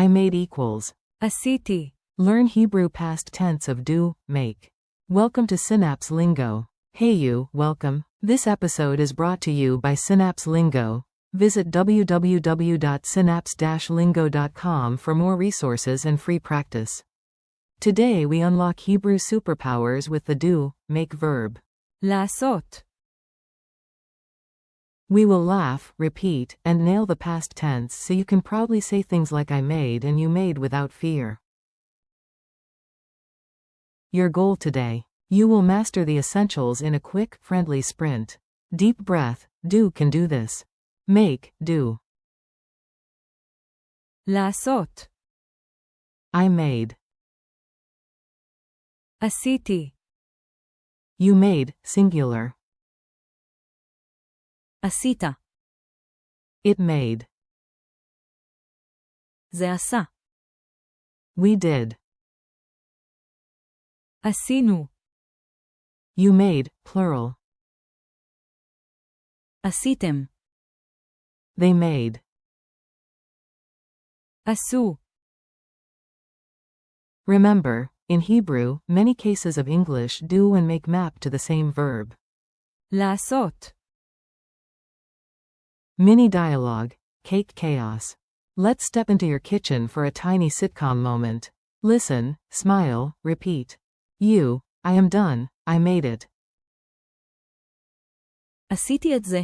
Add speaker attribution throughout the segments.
Speaker 1: made equals.
Speaker 2: עשיתי.
Speaker 1: Learn Hebrew past tense of do, make. Welcome to Synapse Lingo. Hey you, welcome. This episode is brought to you by Synapse Lingo. Visit www.synapse-lingo.com for more resources and free practice. Today we unlock Hebrew superpowers with the do, make verb.
Speaker 2: לעשות.
Speaker 1: We will laugh, repeat, and nail the past tense so you can proudly say things like I made and you made without fear. Your goal today. You will master the essentials in a quick, friendly sprint. Deep breath, do can do this. Make, do.
Speaker 2: לעשות.
Speaker 1: I made.
Speaker 2: עשיתי.
Speaker 1: You made, singular.
Speaker 2: עשית.
Speaker 1: It made.
Speaker 2: זה עשה.
Speaker 1: We did.
Speaker 2: עשינו.
Speaker 1: You made, plural.
Speaker 2: עשיתם.
Speaker 1: They made.
Speaker 2: עשו.
Speaker 1: Remember, in Hebrew, many cases of English do and make map to the same verb.
Speaker 2: לעשות.
Speaker 1: Mini dialogue, cake chaos. Let's step into your kitchen for a tiny sitcom moment. Listen, smile, repeat. You, I am done, I made it.
Speaker 2: עשיתי את זה.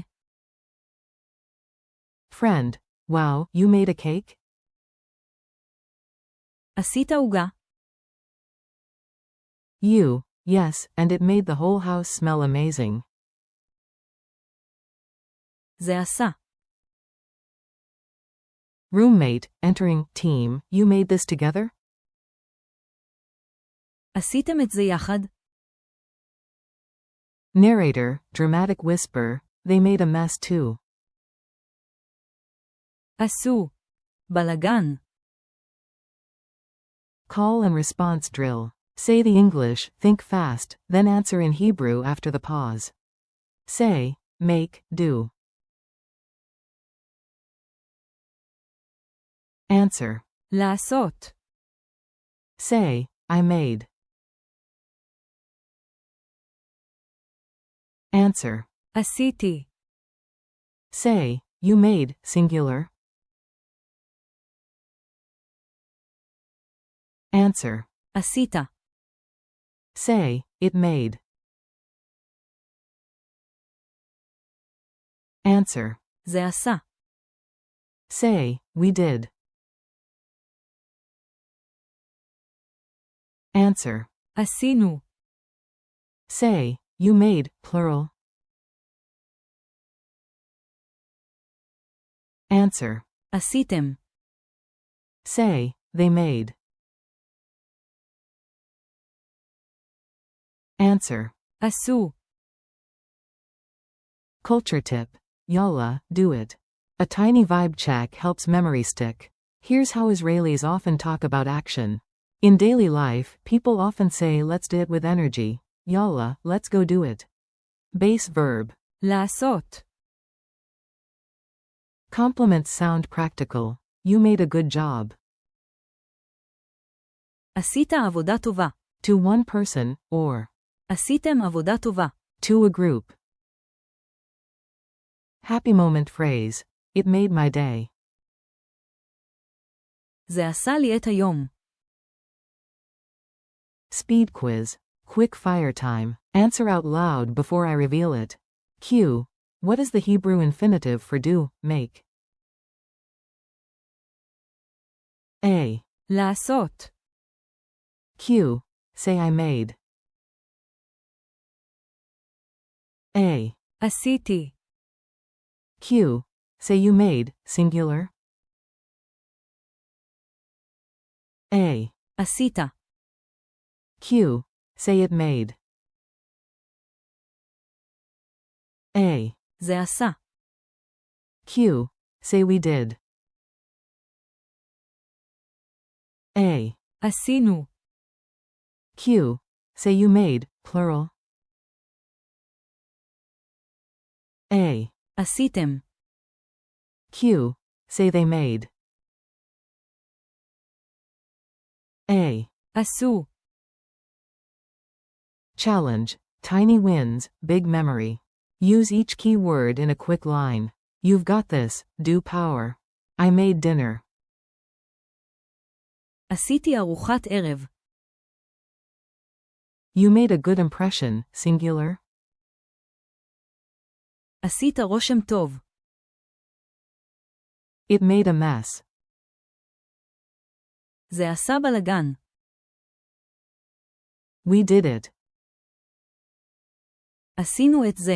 Speaker 1: Friend, wow, you made a cake?
Speaker 2: עשית עוגה.
Speaker 1: You, yes, and it made the whole house smell amazing.
Speaker 2: זה עשה.
Speaker 1: Roommate, entering, team, you made this together?
Speaker 2: עשיתם את זה יחד.
Speaker 1: Narrator, dramatic whisper, they made a mess too.
Speaker 2: עשו. בלגן.
Speaker 1: Call and response drill. Say the English, think fast, then answer in Hebrew after the pause. Say, make, do. Answer.
Speaker 2: לעשות.
Speaker 1: Say, I made. Answer.
Speaker 2: עשיתי.
Speaker 1: Say, you made, singular. Answer.
Speaker 2: עשית.
Speaker 1: Say, it made. Answer.
Speaker 2: זה עשה.
Speaker 1: Say, we did. Answer.
Speaker 2: עשינו.
Speaker 1: Say, you made, plural. Answer.
Speaker 2: עשיתם.
Speaker 1: Say, they made. Answer.
Speaker 2: עשו.
Speaker 1: Culture tip. Yalla, do it. A tiny vibe check helps memory stick. Here's how Israelis often talk about action. In daily life, people often say let's do it with energy. Yalla, let's go do it. Base verb.
Speaker 2: לעשות.
Speaker 1: Compliments sound practical. You made a good job.
Speaker 2: עשית עבודה טובה.
Speaker 1: To one person, or
Speaker 2: עשיתם עבודה טובה.
Speaker 1: to a group. Happy moment phrase. It made my day.
Speaker 2: זה עשה לי את היום.
Speaker 1: Speed quiz. Quick fire time. Answer out loud before I reveal it. Q. What is the Hebrew infinitive for do, make? A.
Speaker 2: לעשות.
Speaker 1: Q. Say I made. A.
Speaker 2: עשיתי.
Speaker 1: Q. Say you made, singular. A.
Speaker 2: עשית.
Speaker 1: Q. Say it made. A.
Speaker 2: זה עשה.
Speaker 1: Q. Say we did. A.
Speaker 2: עשינו.
Speaker 1: Q. Say you made, plural. A.
Speaker 2: עשיתם.
Speaker 1: Q. Say they made. A.
Speaker 2: עשו.
Speaker 1: Challenge. Tiny wins, big memory. Use each key word in a quick line. You've got this, do power. I made dinner.
Speaker 2: עשיתי ארוחת ערב.
Speaker 1: You made a good impression, singular.
Speaker 2: עשית רושם טוב.
Speaker 1: It made a mess.
Speaker 2: זה עשה בלגן.
Speaker 1: We did it.
Speaker 2: עשינו את זה.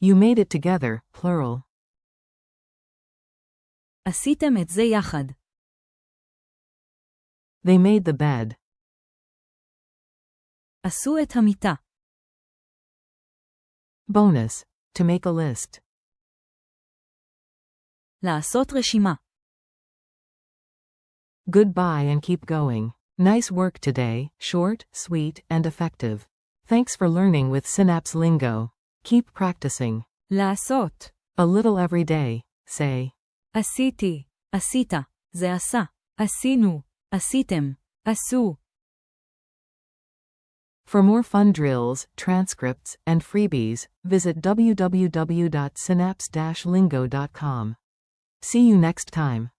Speaker 1: You made it together, plural.
Speaker 2: עשיתם את זה יחד.
Speaker 1: They made the bed.
Speaker 2: עשו את המיטה.
Speaker 1: Bonus. To make a list.
Speaker 2: לעשות רשימה.
Speaker 1: Goodbye and keep going. Nice work today, short, sweet, and effective. Thanks for learning with Synapse Lingo. Keep practicing.
Speaker 2: לעשות.
Speaker 1: A little every day. Say.
Speaker 2: עשיתי. עשית. זה עשה. עשינו. עשיתם. עשו.
Speaker 1: For more fun drills, transcripts, and freebies, visit www.synapse-lingo.com. See you next time.